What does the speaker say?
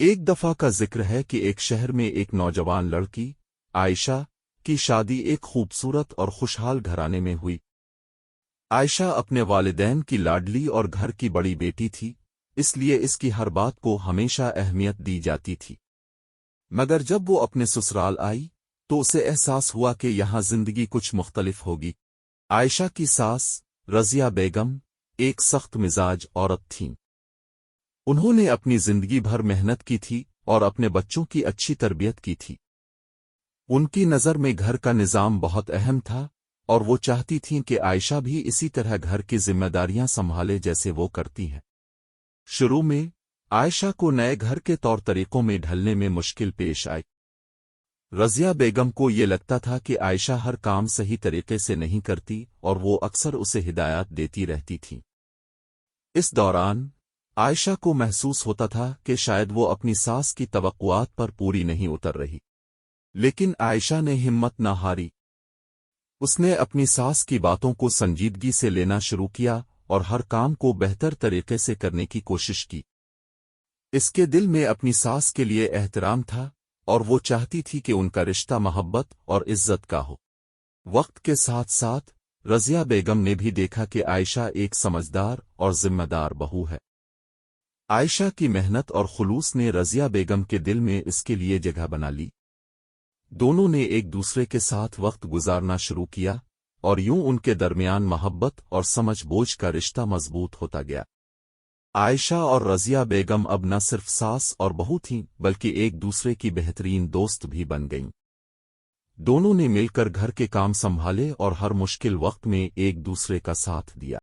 ایک دفعہ کا ذکر ہے کہ ایک شہر میں ایک نوجوان لڑکی عائشہ کی شادی ایک خوبصورت اور خوشحال گھرانے میں ہوئی۔ عائشہ اپنے والدین کی لاڈلی اور گھر کی بڑی بیٹی تھی، اس لیے اس کی ہر بات کو ہمیشہ اہمیت دی جاتی تھی۔ مگر جب وہ اپنے سسرال آئی تو اسے احساس ہوا کہ یہاں زندگی کچھ مختلف ہوگی۔ عائشہ کی ساس رضیہ بیگم ایک سخت مزاج عورت تھیں۔ انہوں نے اپنی زندگی بھر محنت کی تھی اور اپنے بچوں کی اچھی تربیت کی تھی۔ ان کی نظر میں گھر کا نظام بہت اہم تھا اور وہ چاہتی تھیں کہ عائشہ بھی اسی طرح گھر کی ذمہ داریاں سنبھالے جیسے وہ کرتی ہیں۔ شروع میں عائشہ کو نئے گھر کے طور طریقوں میں ڈھلنے میں مشکل پیش آئی۔ رضیہ بیگم کو یہ لگتا تھا کہ عائشہ ہر کام صحیح طریقے سے نہیں کرتی اور وہ اکثر اسے ہدایات دیتی رہتی تھی۔ اس دوران عائشہ کو محسوس ہوتا تھا کہ شاید وہ اپنی ساس کی توقعات پر پوری نہیں اتر رہی، لیکن عائشہ نے ہمت نہ ہاری۔ اس نے اپنی ساس کی باتوں کو سنجیدگی سے لینا شروع کیا اور ہر کام کو بہتر طریقے سے کرنے کی کوشش کی۔ اس کے دل میں اپنی ساس کے لیے احترام تھا اور وہ چاہتی تھی کہ ان کا رشتہ محبت اور عزت کا ہو۔ وقت کے ساتھ ساتھ رضیہ بیگم نے بھی دیکھا کہ عائشہ ایک سمجھدار اور ذمہ دار بہو ہے۔ عائشہ کی محنت اور خلوص نے رضیہ بیگم کے دل میں اس کے لیے جگہ بنا لی۔ دونوں نے ایک دوسرے کے ساتھ وقت گزارنا شروع کیا اور یوں ان کے درمیان محبت اور سمجھ بوجھ کا رشتہ مضبوط ہوتا گیا۔ عائشہ اور رضیہ بیگم اب نہ صرف ساس اور بہو تھیں بلکہ ایک دوسرے کی بہترین دوست بھی بن گئیں۔ دونوں نے مل کر گھر کے کام سنبھالے اور ہر مشکل وقت میں ایک دوسرے کا ساتھ دیا۔